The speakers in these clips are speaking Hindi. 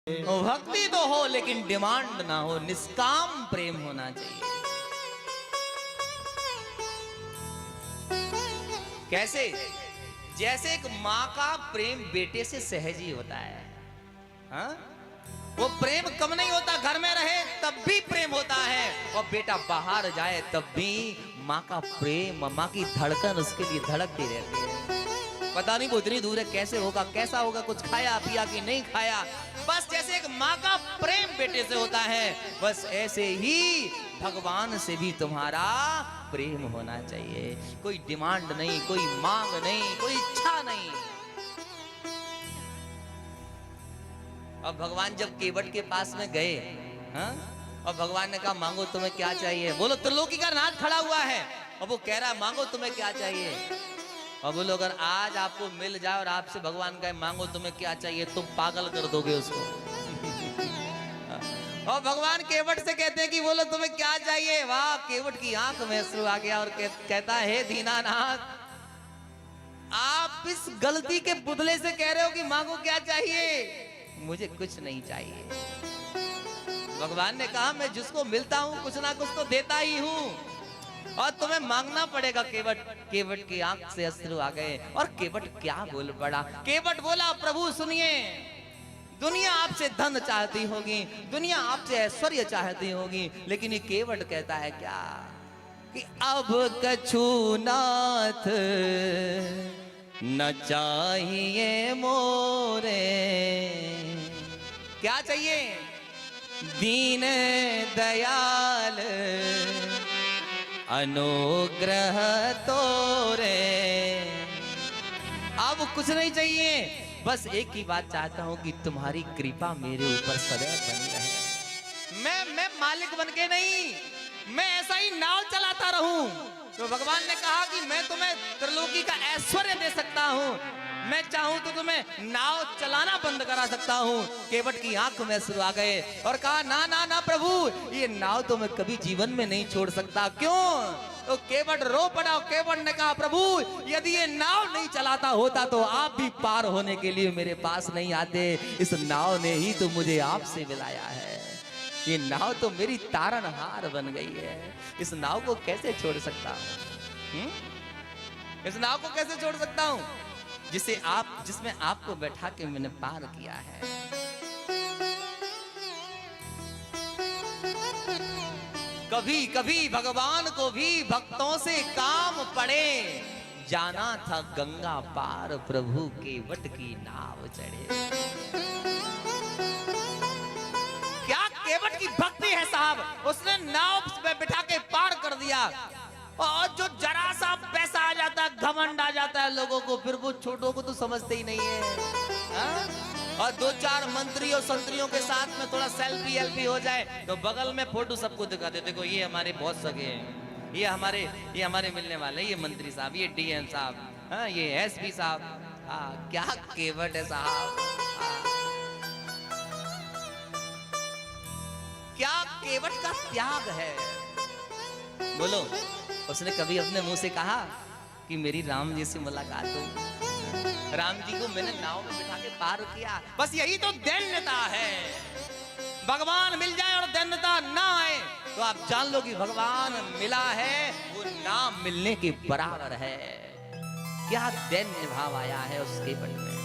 भक्ति तो हो लेकिन डिमांड ना हो, निष्काम प्रेम होना चाहिए। कैसे? जैसे एक माँ का प्रेम बेटे से सहज ही होता है। हाँ? वो प्रेम कम नहीं होता, घर में रहे तब भी प्रेम होता है, और बेटा बाहर जाए तब भी माँ का प्रेम, माँ की धड़कन उसके लिए धड़कती रहती है। पता नहीं वो इतनी दूर है, कैसे होगा, कैसा होगा, कुछ खाया पिया कि नहीं खाया। बस जैसे एक माँ का प्रेम बेटे से होता है, बस ऐसे ही भगवान से भी तुम्हारा प्रेम होना चाहिए। कोई डिमांड नहीं, कोई मांग नहीं, कोई इच्छा नहीं। अब भगवान जब केवट के पास में गए, हाँ? और भगवान ने कहा मांगो तुम्हें क्या चाहिए। बोलो त्रिलोकी का नाथ खड़ा हुआ है और वो कह रहा है मांगो तुम्हें क्या चाहिए। और बोलो अगर आज आपको मिल जाए और आपसे भगवान कहे मांगो तुम्हें क्या चाहिए, तुम पागल कर दोगे उसको। और भगवान केवट से कहते हैं कि बोलो तुम्हें क्या चाहिए। वाह, केवट की आंख में अश्रु आ गया और कहता है दीनानाथ, आप इस गलती के बदले से कह रहे हो कि मांगो क्या चाहिए, मुझे कुछ नहीं चाहिए। भगवान ने कहा मैं जिसको मिलता हूं कुछ ना कुछ तो देता ही हूं, और तुम्हें मांगना पड़ेगा केवट। केवट की आंख से अश्रु आ गए और केवट क्या बोल पड़ा। केवट बोला प्रभु सुनिए, दुनिया आपसे धन चाहती होगी, दुनिया आपसे ऐश्वर्य चाहती होगी, लेकिन ये केवट कहता है क्या कि अब कछु नाथ न चाहिए मोरे। क्या चाहिए? दीन दयाल अनुग्रह तोरे। अब कुछ नहीं चाहिए, बस एक ही बात चाहता हूं कि तुम्हारी कृपा मेरे ऊपर सदैव बनी रहे। मैं मालिक बनके नहीं, मैं ऐसा ही नाव चलाता रहूं। तो भगवान ने कहा कि मैं तुम्हें त्रिलोकी का ऐश्वर्य दे सकता हूं, मैं चाहूं तो तुम्हें नाव चलाना बंद करा सकता हूं। केवट की आंख में अश्रु आ गए और कहा ना ना ना प्रभु, ये नाव तो मैं कभी जीवन में नहीं छोड़ सकता। क्यों? तो केवट रो पड़ा। केवट ने कहा प्रभु यदि ये नाव नहीं चलाता होता तो आप भी पार होने के लिए मेरे पास नहीं आते। इस नाव ने ही तो मुझे आपसे मिलाया है, ये नाव तो मेरी तारनहार बन गई है। इस नाव को कैसे छोड़ सकता हूं? इस नाव को कैसे छोड़ सकता हूं जिसमें आपको बैठा के मैंने पार किया है। कभी कभी भगवान को भी भक्तों से काम पड़े, जाना था गंगा पार प्रभु केवट की नाव चढ़े। क्या केवट की भक्ति है साहब, उसने नाव में बिठा के पार कर दिया। और जो जरा सा पैसा आ जाता है, घमंड आ जाता है लोगों को, फिर वो छोटों को तो समझते ही नहीं है। हा? और दो चार मंत्री और संतरियों के साथ में थोड़ा सेल्फी हो जाए तो बगल में फोटो सबको दिखाते, देखो ये हमारे बहुत सगे हैं, ये हमारे मिलने वाले, ये मंत्री साहब, ये डीएम साहब, हाँ ये एसपी साहब। हाँ क्या केवट है साहब, क्या केवट का त्याग है। बोलो उसने कभी अपने मुंह से कहा कि मेरी राम जी से मुलाकात हो, राम जी को मैंने नाव में बिठा के पार किया। बस यही तो दैन्यता है। भगवान मिल जाए और दैन्यता ना आए तो आप जान लो कि भगवान मिला है वो ना मिलने के बराबर है। क्या दैन्य भाव आया है उसके मन में।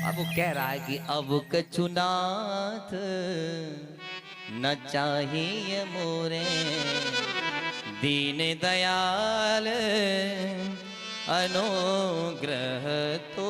अब वो कह रहा है कि अब कछु नाथ न चाहिए मोरे, दीन दयाल अनुग्रह तो